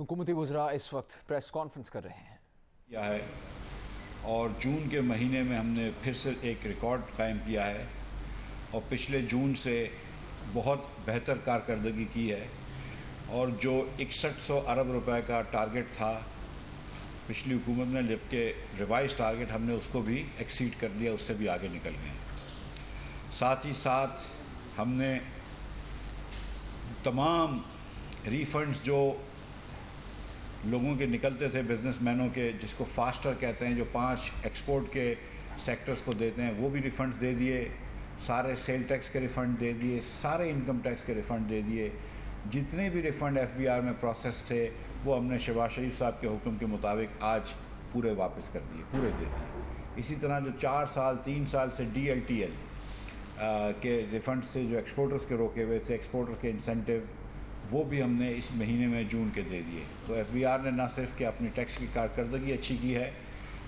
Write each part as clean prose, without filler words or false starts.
حکومتی وزراء اس وقت پریس کانفرنس کر رہے ہیں. کیا ہے اور جون کے مہینے میں ہم نے پھر سے ایک ریکارڈ قائم کیا ہے اور پچھلے جون سے بہت بہتر کارکردگی کی ہے اور جو 6100 ارب روپے کا ٹارگٹ تھا پچھلی حکومت نے، جبکہ ریوائز ٹارگٹ ہم نے اس کو بھی ایکسیڈ کر لیا، اس سے بھی آگے نکل گئے ہیں. ساتھ ہی ساتھ ہم نے تمام ریفنڈز جو لوگوں کے نکلتے تھے، بزنس مینوں کے، جس کو فاسٹر کہتے ہیں، جو 5 ایکسپورٹ کے سیکٹرز کو دیتے ہیں، وہ بھی ریفنڈز دے دیے. سارے سیل ٹیکس کے ریفنڈ دے دیے، سارے انکم ٹیکس کے ریفنڈ دے دیے. جتنے بھی ریفنڈ FBR میں پروسیس تھے وہ ہم نے شہباز شریف صاحب کے حکم کے مطابق آج پورے واپس کر دیے، پورے دے دیے. اسی طرح جو 4 سال 3 سال سے DLTL کے ریفنڈ سے جو ایکسپورٹرز کے روکے ہوئے تھے، ایکسپورٹر کے انسینٹیو، وہ بھی ہم نے اس مہینے میں جون کے دے دیے. تو FBR نے نہ صرف کہ اپنی ٹیکس کی کارکردگی اچھی کی ہے،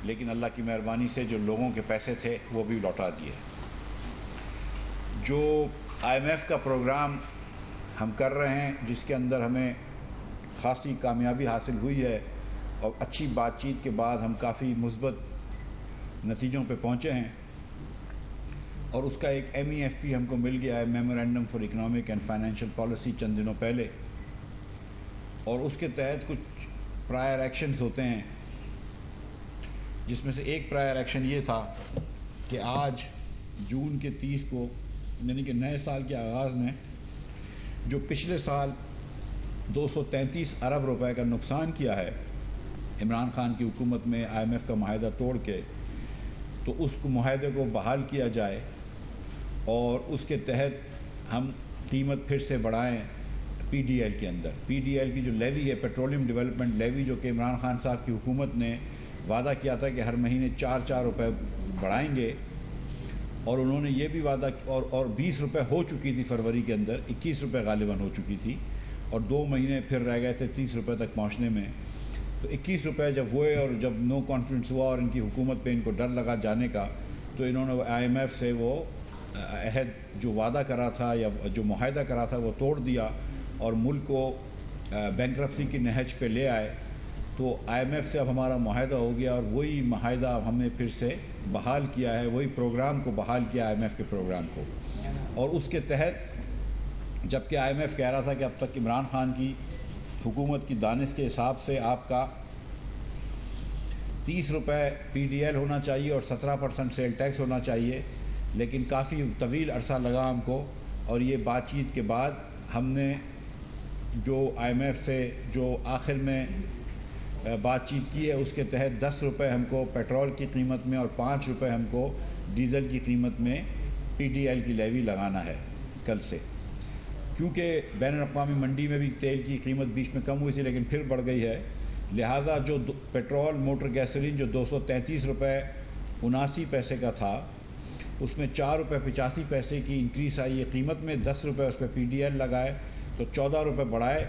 لیکن اللہ کی مہربانی سے جو لوگوں کے پیسے تھے وہ بھی لوٹا دیے. جو IMF کا پروگرام ہم کر رہے ہیں، جس کے اندر ہمیں خاصی کامیابی حاصل ہوئی ہے اور اچھی بات چیت کے بعد ہم کافی مثبت نتیجوں پہ پہنچے ہیں، اور اس کا ایک MEFP ہم کو مل گیا ہے، memorandum for economic and financial policy, چند دنوں پہلے. اور اس کے تحت کچھ پرائر ایکشنز ہوتے ہیں، جس میں سے ایک پرائر ایکشن یہ تھا کہ آج جون کے 30 کو، یعنی کہ نئے سال کے آغاز میں، جو پچھلے سال 233 ارب روپے کا نقصان کیا ہے عمران خان کی حکومت میں IMF کا معاہدہ توڑ کے، تو اس کو معاہدے کو بحال کیا جائے اور اس کے تحت ہم قیمت پھر سے بڑھائیں. PDL کے اندر PDL کی جو لیوی ہے، پیٹرولیم ڈیولپمنٹ لیوی، جو کہ عمران خان صاحب کی حکومت نے وعدہ کیا تھا کہ ہر مہینے 4 روپے بڑھائیں گے، اور انہوں نے یہ بھی وعدہ اور 20 روپے ہو چکی تھی فروری کے اندر، 21 روپے غالباً ہو چکی تھی، اور 2 مہینے پھر رہ گئے تھے 30 روپے تک پہنچنے میں. تو 21 روپے جب ہوئے اور جب نو کانفیڈنس ہوا اور ان کی حکومت پہ ان کو ڈر لگا جانے کا، تو انہوں نے IMF سے وہ عہد جو وعدہ کرا تھا یا جو معاہدہ کرا تھا وہ توڑ دیا اور ملک کو بینکرپسی کی نہج پہ لے آئے. تو IMF سے اب ہمارا معاہدہ ہو گیا اور وہی معاہدہ اب ہم نے پھر سے بحال کیا ہے، وہی پروگرام کو بحال کیا IMF کے پروگرام کو. اور اس کے تحت جبکہ IMF کہہ رہا تھا کہ اب تک عمران خان کی حکومت کی دانش کے حساب سے آپ کا 30 روپے PDL ہونا چاہیے اور 17% سیل ٹیکس ہونا چاہیے، لیکن کافی طویل عرصہ لگا ہم کو، اور یہ بات چیت کے بعد ہم نے جو IMF سے جو آخر میں بات چیت کی ہے، اس کے تحت 10 روپے ہم کو پیٹرول کی قیمت میں اور 5 روپے ہم کو ڈیزل کی قیمت میں PDL کی لیوی لگانا ہے کل سے. کیونکہ بین الاقوامی منڈی میں بھی تیل کی قیمت بیچ میں کم ہوئی تھی لیکن پھر بڑھ گئی ہے، لہٰذا جو پیٹرول موٹر گیسولین جو 233 روپے 79 پیسے کا تھا، اس میں 4 روپے 85 پیسے کی انکریز آئی ہے قیمت میں. 10 روپے اس پہ PDL لگائے تو 14 روپے بڑھائے.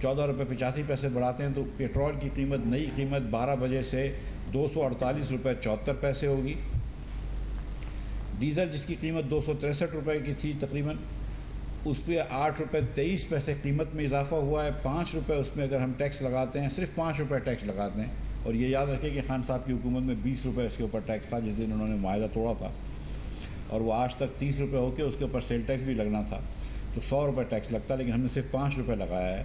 14 روپے 85 پیسے بڑھاتے ہیں تو پیٹرول کی قیمت، نئی قیمت 12 بجے سے 248 روپے 74 پیسے ہوگی. ڈیزل جس کی قیمت 263 روپے کی تھی تقریباً، اس پہ 8 روپے 23 پیسے قیمت میں اضافہ ہوا ہے. 5 روپے اس میں اگر ہم ٹیکس لگاتے ہیں، صرف 5 روپے ٹیکس لگاتے ہیں، اور یہ یاد رکھیں کہ خان صاحب کی حکومت میں 20 روپے اس کے اوپر ٹیکس تھا جس دن انہوں نے معاہدہ توڑا تھا، اور وہ آج تک 30 روپے ہو کے اس کے اوپر سیل ٹیکس بھی لگنا تھا، تو 100 روپے ٹیکس لگتا، لیکن ہم نے صرف 5 روپے لگایا ہے.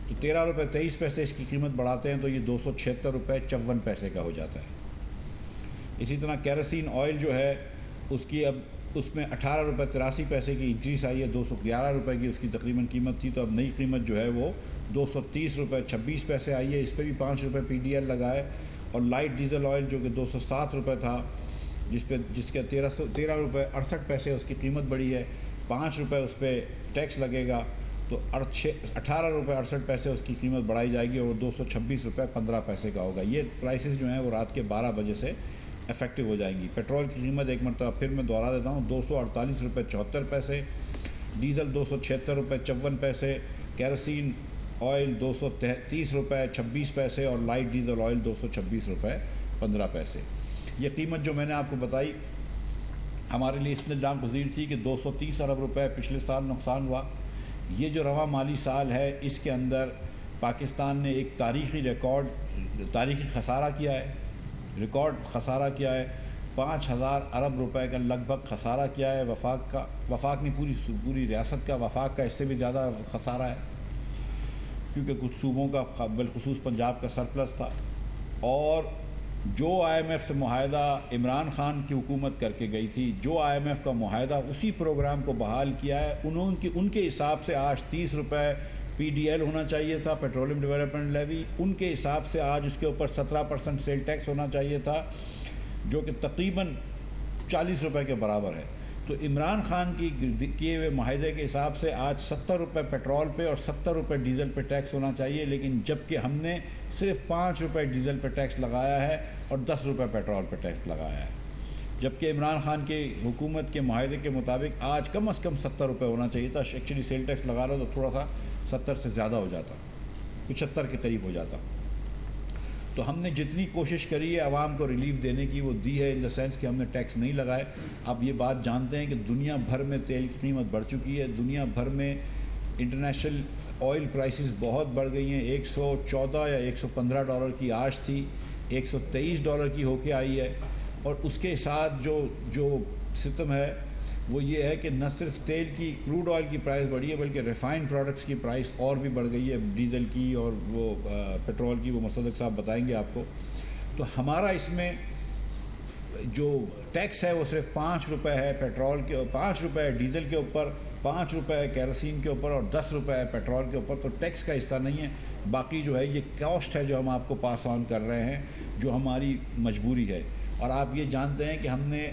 تو 13 روپے 23 پیسے اس کی قیمت بڑھاتے ہیں تو یہ 276 روپے 54 پیسے کا ہو جاتا ہے. اسی طرح کیروسین آئل جو ہے، اس کی اب اس میں 18 روپے 83 پیسے کی انکریز آئی ہے، 211 روپے کی اس کی تقریباً قیمت تھی، تو اب نئی قیمت جو ہے وہ 230 روپے 26 پیسے آئی ہے. اس پہ بھی 5 روپے PDL لگائے. اور لائٹ ڈیزل آئل جو کہ 207 روپے تھا، جس کے 13 روپے 68 پیسے اس کی قیمت بڑھی ہے، 5 روپے اس پہ ٹیکس لگے گا، تو 18 روپے 68 پیسے اس کی قیمت بڑھائی جائے گی اور وہ 226 روپے 15 پیسے کا ہوگا. یہ پرائسز جو ہیں وہ رات کے 12 بجے سے افیکٹو ہو جائیں گی. پیٹرول کی قیمت ایک مرتبہ پھر میں دوہرا دیتا ہوں، 248 روپے 74 پیسے، ڈیزل 276 روپے 54 پیسے، کیروسین آئل 230 روپے 26 پیسے اور لائٹ ڈیزل آئل 226 روپے 15 پیسے. یہ قیمت جو میں نے آپ کو بتائی ہمارے لیے اس میں جان پذیر تھی کہ 230 ارب روپے پچھلے سال نقصان ہوا. یہ جو رواں مالی سال ہے اس کے اندر پاکستان نے ایک تاریخی خسارہ کیا ہے، ریکارڈ خسارہ کیا ہے، 5000 ارب روپے کا لگ بھگ خسارہ کیا ہے وفاق نے پوری ریاست کا، وفاق کا اس سے بھی زیادہ خسارہ ہے، کیونکہ کچھ صوبوں کا بالخصوص پنجاب کا سرپلس تھا. اور جو IMF سے معاہدہ عمران خان کی حکومت کر کے گئی تھی، جو IMF کا معاہدہ اسی پروگرام کو بحال کیا ہے. ان کے حساب سے آج 30 روپے PDL ہونا چاہیے تھا، پیٹرولیم ڈیولپمنٹ لیوی. ان کے حساب سے آج اس کے اوپر 17% سیل ٹیکس ہونا چاہیے تھا، جو کہ تقریباً 40 روپے کے برابر ہے. تو عمران خان کی کیے ہوئے معاہدے کے حساب سے آج 70 روپے پیٹرول پہ اور 70 روپے ڈیزل پہ ٹیکس ہونا چاہیے، لیکن جبکہ ہم نے صرف 5 روپے ڈیزل پہ ٹیکس لگایا ہے اور 10 روپے پیٹرول پہ ٹیکس لگایا ہے. جبکہ عمران خان کی حکومت کے معاہدے کے مطابق آج کم از کم 70 روپے ہونا چاہیے تھا. ایکچولی سیل ٹیکس لگا رہا تو تھوڑا سا 70 سے زیادہ ہو جاتا، 75 کے قریب ہو جاتا. تو ہم نے جتنی کوشش کری ہے عوام کو ریلیف دینے کی وہ دی ہے، ان دا سینس کہ ہم نے ٹیکس نہیں لگائے. آپ یہ بات جانتے ہیں کہ دنیا بھر میں تیل کی قیمت بڑھ چکی ہے، دنیا بھر میں انٹرنیشنل آئل پرائسز بہت بڑھ گئی ہیں. 114 یا 115 ڈالر کی آج تھی، 123 ڈالر کی ہو کے آئی ہے. اور اس کے ساتھ جو ستم ہے وہ یہ ہے کہ نہ صرف تیل کی کروڈ آئل کی پرائس بڑھی ہے بلکہ ریفائنڈ پروڈکٹس کی پرائس اور بھی بڑھ گئی ہے، ڈیزل کی اور وہ پیٹرول کی، وہ مصدق صاحب بتائیں گے آپ کو. تو ہمارا اس میں جو ٹیکس ہے وہ صرف 5 روپے ہے پیٹرول کے، 5 روپے ڈیزل کے اوپر، 5 روپے کیروسین کے اوپر اور 10 روپے پیٹرول کے اوپر. تو ٹیکس کا حصہ نہیں ہے. باقی جو ہے یہ کاسٹ ہے جو ہم آپ کو پاس آن کر رہے ہیں، جو ہماری مجبوری ہے. اور آپ یہ جانتے ہیں کہ ہم نے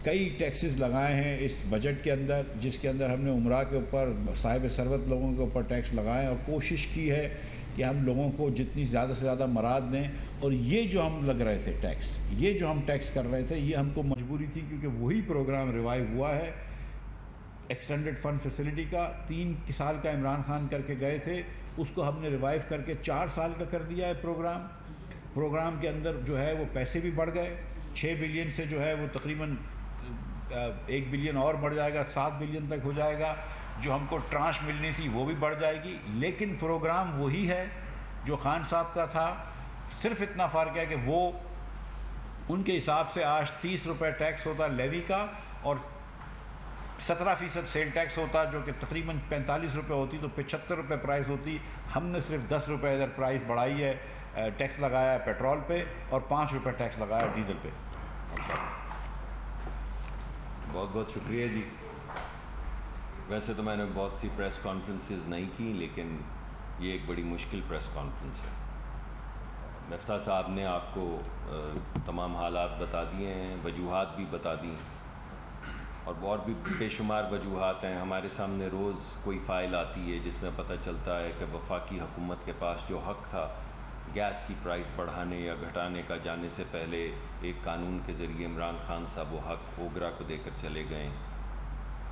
کئی ٹیکسز لگائے ہیں اس بجٹ کے اندر، جس کے اندر ہم نے عمرہ کے اوپر، صاحب ثروت لوگوں کے اوپر ٹیکس لگائے اور کوشش کی ہے کہ ہم لوگوں کو جتنی زیادہ سے زیادہ مراد دیں. اور یہ جو ہم لگ رہے تھے ٹیکس، یہ جو ہم ٹیکس کر رہے تھے، یہ ہم کو مجبوری تھی، کیونکہ وہی پروگرام ریوائیو ہوا ہے ایکسٹینڈڈ فنڈ فیسلٹی کا. 3 سال کا عمران خان کر کے گئے تھے، اس کو ہم نے ریوائیو کر کے 4 سال کا کر دیا ہے. پروگرام کے اندر جو ہے وہ پیسے بھی بڑھ گئے. 6 بلین سے جو ہے وہ تقریباً 1 بلین اور بڑھ جائے گا، 7 بلین تک ہو جائے گا. جو ہم کو ٹرانش ملنی تھی وہ بھی بڑھ جائے گی. لیکن پروگرام وہی ہے جو خان صاحب کا تھا. صرف اتنا فرق ہے کہ وہ ان کے حساب سے آج 30 روپے ٹیکس ہوتا لیوی کا اور 17% سیل ٹیکس ہوتا، جو کہ تقریباً 45 روپے ہوتی، تو 75 روپے پرائس ہوتی. ہم نے صرف 10 روپے ادھر پرائس بڑھائی ہے، ٹیکس لگایا ہے پیٹرول پہ اور 5 روپے ٹیکس لگایا ہے ڈیزل پہ. بہت بہت شکریہ جی. ویسے تو میں نے بہت سی پریس کانفرنسز نہیں کی، لیکن یہ ایک بڑی مشکل پریس کانفرنس ہے. مفتاح صاحب نے آپ کو تمام حالات بتا دیے ہیں، وجوہات بھی بتا دی، اور بھی بے شمار وجوہات ہیں. ہمارے سامنے روز کوئی فائل آتی ہے جس میں پتہ چلتا ہے کہ وفاقی حکومت کے پاس جو حق تھا گیس کی پرائس بڑھانے یا گھٹانے کا، جانے سے پہلے ایک قانون کے ذریعے عمران خان صاحب وہ حق اوگرا کو دے کر چلے گئے.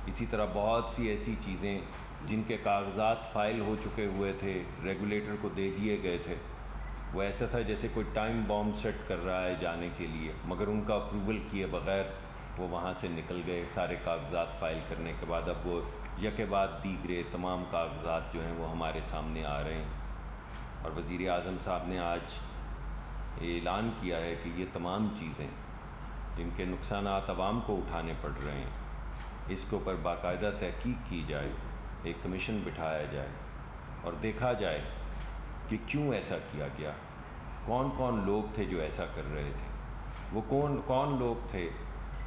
اسی طرح بہت سی ایسی چیزیں جن کے کاغذات فائل ہو چکے ہوئے تھے، ریگولیٹر کو دے دیے گئے تھے. وہ ایسا تھا جیسے کوئی ٹائم بام سیٹ کر رہا ہے جانے کے لیے، مگر ان کا اپروول کیے بغیر وہ وہاں سے نکل گئے سارے کاغذات فائل کرنے کے بعد. اب وہ یکے بعد دیگرے تمام کاغذات جو ہیں وہ ہمارے سامنے آ رہے ہیں. اور وزیر اعظم صاحب نے آج اعلان کیا ہے کہ یہ تمام چیزیں جن کے نقصانات عوام کو اٹھانے پڑ رہے ہیں، اس کے اوپر باقاعدہ تحقیق کی جائے، ایک کمیشن بٹھایا جائے اور دیکھا جائے کہ کیوں ایسا کیا گیا، کون کون لوگ تھے جو ایسا کر رہے تھے، وہ کون لوگ تھے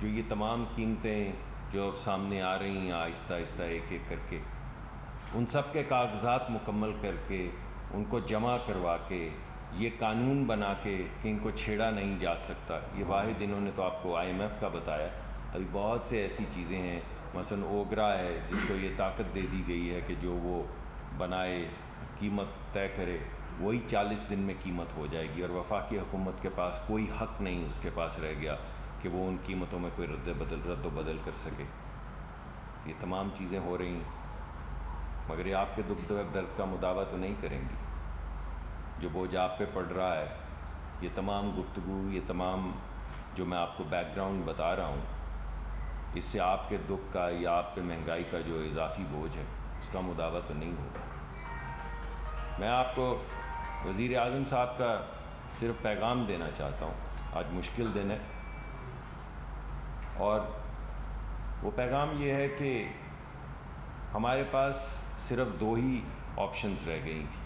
جو یہ تمام قیمتیں جو سامنے آ رہی ہیں آہستہ آہستہ ایک ایک کر کے، ان سب کے کاغذات مکمل کر کے، ان کو جمع کروا کے، یہ قانون بنا کے کہ ان کو چھیڑا نہیں جا سکتا. یہ واحد انہوں نے تو آپ کو IMF کا بتایا. ابھی بہت سے ایسی چیزیں ہیں، مثلا اوگرا ہے جس کو یہ طاقت دے دی گئی ہے کہ جو وہ بنائے، قیمت طے کرے، وہی 40 دن میں قیمت ہو جائے گی. اور وفاقی حکومت کے پاس کوئی حق نہیں اس کے پاس رہ گیا کہ وہ ان قیمتوں میں کوئی رد و بدل کر سکے. یہ تمام چیزیں ہو رہی ہیں، مگر یہ آپ کے دکھ درد کا مداوع تو نہیں کریں گی. جو بوجھ آپ پہ پڑ رہا ہے، یہ تمام گفتگو، یہ تمام جو میں آپ کو بیک گراؤنڈ بتا رہا ہوں، اس سے آپ کے دکھ کا یا آپ پہ مہنگائی کا جو اضافی بوجھ ہے اس کا مداوع تو نہیں ہوگا. میں آپ کو وزیر اعظم صاحب کا صرف پیغام دینا چاہتا ہوں. آج مشکل دن ہے اور وہ پیغام یہ ہے کہ ہمارے پاس صرف 2 ہی آپشنز رہ گئی تھیں.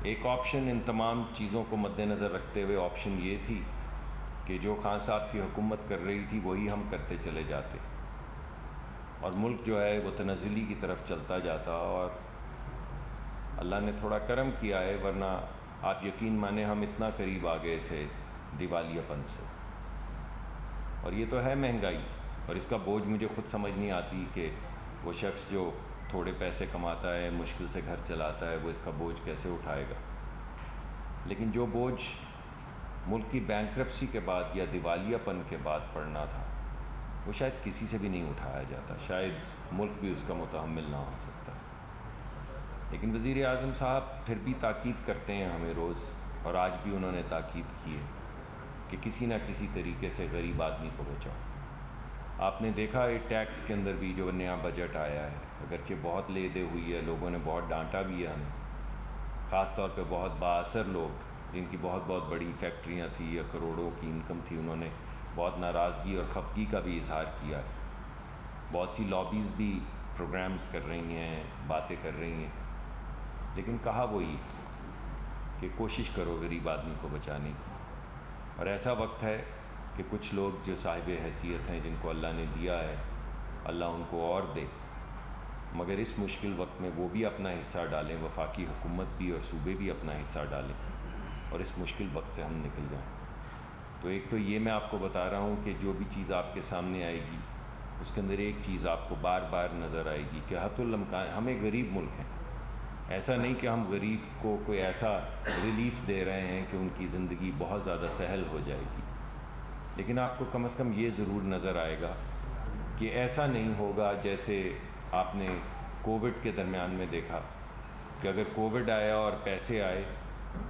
ایک آپشن ان تمام چیزوں کو مد نظر رکھتے ہوئے آپشن یہ تھی کہ جو خان صاحب کی حکومت کر رہی تھی وہی ہم کرتے چلے جاتے اور ملک جو ہے وہ تنزلی کی طرف چلتا جاتا. اور اللہ نے تھوڑا کرم کیا ہے، ورنہ آپ یقین مانیں ہم اتنا قریب آ گئے تھے دیوالیہ پن سے. اور یہ تو ہے مہنگائی، اور اس کا بوجھ مجھے خود سمجھ نہیں آتی کہ وہ شخص جو تھوڑے پیسے کماتا ہے، مشکل سے گھر چلاتا ہے، وہ اس کا بوجھ کیسے اٹھائے گا. لیکن جو بوجھ ملک کی بینکرپسی کے بعد یا دیوالیہ پن کے بعد پڑنا تھا وہ شاید کسی سے بھی نہیں اٹھایا جاتا. شاید ملک بھی اس کا متحمل نہ ہو سکتا. لیکن وزیر اعظم صاحب پھر بھی تاکید کرتے ہیں ہمیں روز، اور آج بھی انہوں نے تاکید کی ہے کہ کسی نہ کسی طریقے سے غریب آدمی کو بچاؤ. آپ نے دیکھا ہے ٹیکس کے اندر بھی جو نیا بجٹ آیا ہے، اگرچہ بہت لے دے ہوئی ہے، لوگوں نے بہت ڈانٹا بھی ہے ہمیں، خاص طور پہ بہت بااثر لوگ جن کی بہت بہت بڑی فیکٹریاں تھیں یا کروڑوں کی انکم تھی، انہوں نے بہت ناراضگی اور خفگی کا بھی اظہار کیا ہے. بہت سی لابیز بھی پروگرامز کر رہی ہیں، باتیں کر رہی ہیں، لیکن کہا وہی کہ کوشش کرو غریب آدمی کو بچانے کی. اور ایسا وقت ہے کہ کچھ لوگ جو صاحب حیثیت ہیں، جن کو اللہ نے دیا ہے، اللہ ان کو اور دے، مگر اس مشکل وقت میں وہ بھی اپنا حصہ ڈالیں، وفاقی حکومت بھی اور صوبے بھی اپنا حصہ ڈالیں اور اس مشکل وقت سے ہم نکل جائیں. تو ایک تو یہ میں آپ کو بتا رہا ہوں کہ جو بھی چیز آپ کے سامنے آئے گی اس کے اندر ایک چیز آپ کو بار بار نظر آئے گی کہ حتی الامکان ہم ایک غریب ملک ہیں. ایسا نہیں کہ ہم غریب کو کوئی ایسا ریلیف دے رہے ہیں کہ ان کی زندگی بہت زیادہ سہل ہو جائے گی، لیکن آپ کو کم از کم یہ ضرور نظر آئے گا کہ ایسا نہیں ہوگا جیسے آپ نے کووڈ کے درمیان میں دیکھا کہ اگر کووڈ آیا اور پیسے آئے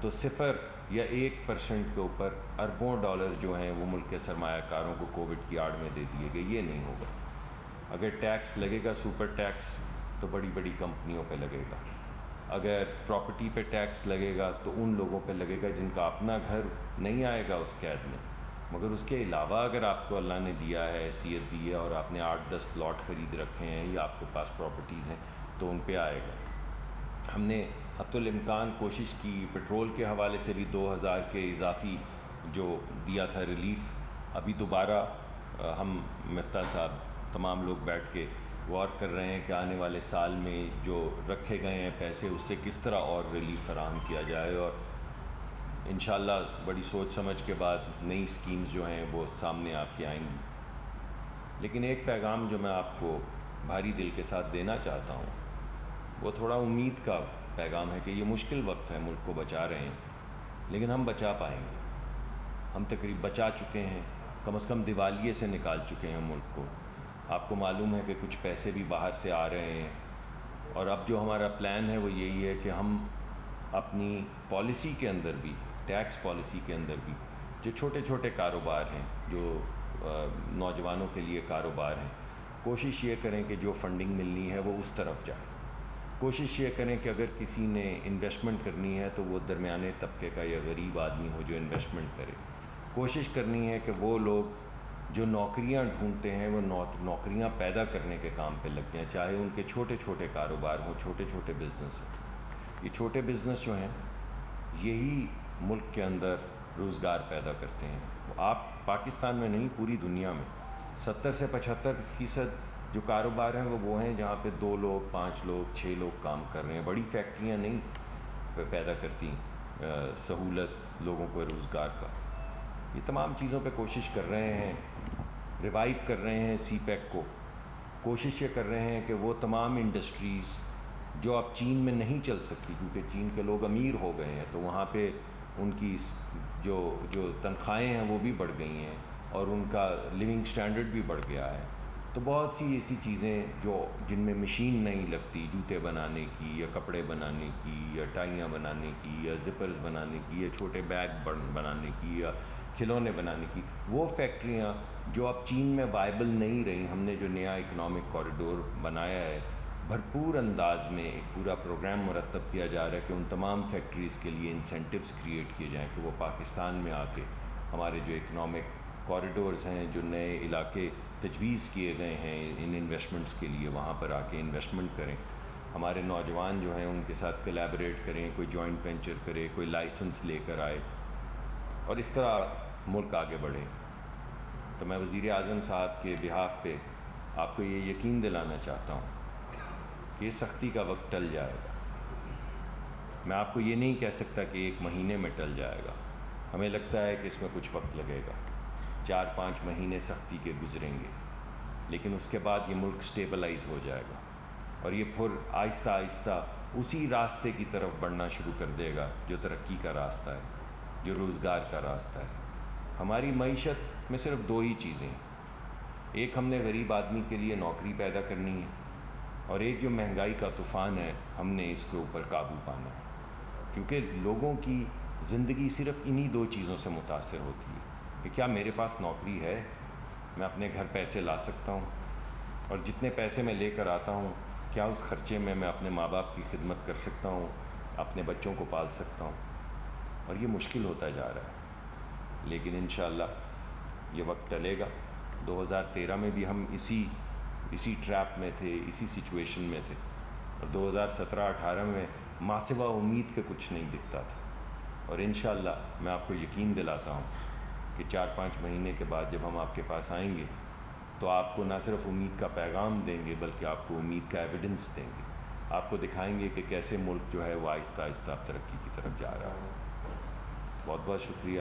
تو 0 یا 1% کے اوپر اربوں ڈالر جو ہیں وہ ملک کے سرمایہ کاروں کو کووڈ کی آڑ میں دے دیے گئے. یہ نہیں ہوگا. اگر ٹیکس لگے گا سپر ٹیکس تو بڑی بڑی کمپنیوں پہ لگے گا. اگر پراپرٹی پہ ٹیکس لگے گا تو ان لوگوں پہ لگے گا جن کا اپنا گھر نہیں آئے گا اس قید میں، مگر اس کے علاوہ اگر آپ کو اللہ نے دیا ہے، حیثیت دی ہے اور آپ نے 8-10 پلاٹ خرید رکھے ہیں یا آپ کے پاس پراپرٹیز ہیں تو ان پہ آئے گا. ہم نے حتی الامکان کوشش کی، پیٹرول کے حوالے سے بھی 2000 کے اضافی جو دیا تھا ریلیف، ابھی دوبارہ ہم مفتاح صاحب تمام لوگ بیٹھ کے غور کر رہے ہیں کہ آنے والے سال میں جو رکھے گئے ہیں پیسے اس سے کس طرح اور ریلیف فراہم کیا جائے، اور انشاءاللہ بڑی سوچ سمجھ کے بعد نئی اسکیمز جو ہیں وہ سامنے آپ کے آئیں گی. لیکن ایک پیغام جو میں آپ کو بھاری دل کے ساتھ دینا چاہتا ہوں وہ تھوڑا امید کا پیغام ہے کہ یہ مشکل وقت ہے، ملک کو بچا رہے ہیں لیکن ہم بچا پائیں گے. ہم تقریباً بچا چکے ہیں، کم از کم دیوالیے سے نکال چکے ہیں ملک کو. آپ کو معلوم ہے کہ کچھ پیسے بھی باہر سے آ رہے ہیں، اور اب جو ہمارا پلان ہے وہ یہی ہے کہ ہم اپنی پالیسی کے اندر بھی، ٹیکس پالیسی کے اندر بھی، جو چھوٹے چھوٹے کاروبار ہیں، جو نوجوانوں کے لیے کاروبار ہیں، کوشش یہ کریں کہ جو فنڈنگ ملنی ہے وہ اس طرف جائے. کوشش یہ کریں کہ اگر کسی نے انویسٹمنٹ کرنی ہے تو وہ درمیانے طبقے کا یا غریب آدمی ہو جو انویسٹمنٹ کرے. کوشش کرنی ہے کہ وہ لوگ جو نوکریاں ڈھونڈتے ہیں وہ نوکریاں پیدا کرنے کے کام پہ لگ جائیں، چاہے ان کے چھوٹے چھوٹے کاروبار ہوں، چھوٹے چھوٹے بزنس ہوں. یہ چھوٹے بزنس جو ہیں یہی ملک کے اندر روزگار پیدا کرتے ہیں. آپ پاکستان میں نہیں، پوری دنیا میں 70 سے 75% جو کاروبار ہیں وہ ہیں جہاں پہ 2 لوگ 5 لوگ 6 لوگ کام کر رہے ہیں. بڑی فیکٹریاں نہیں پیدا کرتی سہولت لوگوں کو روزگار کا. یہ تمام چیزوں پہ کوشش کر رہے ہیں، ریوائیو کر رہے ہیں سی پیک کو. کوشش یہ کر رہے ہیں کہ وہ تمام انڈسٹریز جو اب چین میں نہیں چل سکتی کیونکہ چین کے لوگ امیر ہو گئے ہیں، تو وہاں پہ ان کی جو تنخواہیں ہیں وہ بھی بڑھ گئی ہیں اور ان کا لیونگ سٹینڈرڈ بھی بڑھ گیا ہے. تو بہت سی ایسی چیزیں جن میں مشین نہیں لگتی، جوتے بنانے کی یا کپڑے بنانے کی یا ٹائیاں بنانے کی یا زپرز بنانے کی یا چھوٹے بیگ بنانے کی یا کھلونے بنانے کی، وہ فیکٹریاں جو اب چین میں وائبل نہیں رہیں. ہم نے جو نیا اکنامک کوریڈور بنایا ہے بھرپور انداز میں ایک پورا پروگرام مرتب کیا جا رہا ہے کہ ان تمام فیکٹریز کے لیے انسینٹیوز کریٹ کیے جائیں کہ وہ پاکستان میں آ کے ہمارے جو اکنامک کوریڈورز ہیں، جو نئے علاقے تجویز کیے گئے ہیں ان انویسٹمنٹس کے لیے، وہاں پر آ کے انویسٹمنٹ کریں، ہمارے نوجوان جو ہیں ان کے ساتھ کولیبریٹ کریں، کوئی جوائنٹ وینچر کرے، کوئی لائسنس لے کر آئے اور اس طرح ملک آگے بڑھے۔ تو میں وزیر اعظم صاحب کے بہاف پہ آپ کو یہ یقین دلانا چاہتا ہوں کہ یہ سختی کا وقت ٹل جائے گا۔ میں آپ کو یہ نہیں کہہ سکتا کہ 1 مہینے میں ٹل جائے گا، ہمیں لگتا ہے کہ اس میں کچھ وقت لگے گا، 4-5 مہینے سختی کے گزریں گے، لیکن اس کے بعد یہ ملک سٹیبلائز ہو جائے گا اور یہ پھر آہستہ آہستہ اسی راستے کی طرف بڑھنا شروع کر دے گا جو ترقی کا راستہ ہے، جو روزگار کا راستہ ہے۔ ہماری معیشت میں صرف 2 ہی چیزیں ہیں، ایک ہم نے غریب آدمی کے لیے نوکری پیدا کرنی ہے، اور ایک جو مہنگائی کا طوفان ہے ہم نے اس کے اوپر قابو پانا ہے، کیونکہ لوگوں کی زندگی صرف انہی 2 چیزوں سے متاثر ہوتی ہے کہ کیا میرے پاس نوکری ہے، میں اپنے گھر پیسے لا سکتا ہوں، اور جتنے پیسے میں لے کر آتا ہوں کیا اس خرچے میں اپنے ماں باپ کی خدمت کر سکتا ہوں، اپنے بچوں کو پال سکتا ہوں۔ اور یہ مشکل ہوتا جا رہا ہے، لیکن انشاءاللہ یہ وقت ٹلے گا۔ 2013 میں بھی ہم اسی ٹریپ میں تھے، اسی سچویشن میں تھے، اور 2017-18 میں ماں سوا امید کے کچھ نہیں دکھتا تھا، اور انشاءاللہ میں آپ کو یقین دلاتا ہوں کہ 4-5 مہینے کے بعد جب ہم آپ کے پاس آئیں گے تو آپ کو نہ صرف امید کا پیغام دیں گے بلکہ آپ کو امید کا ایویڈنس دیں گے، آپ کو دکھائیں گے کہ کیسے ملک جو ہے وہ آہستہ آہستہ ترقی کی طرف جا رہا ہے۔ بہت بہت شکریہ۔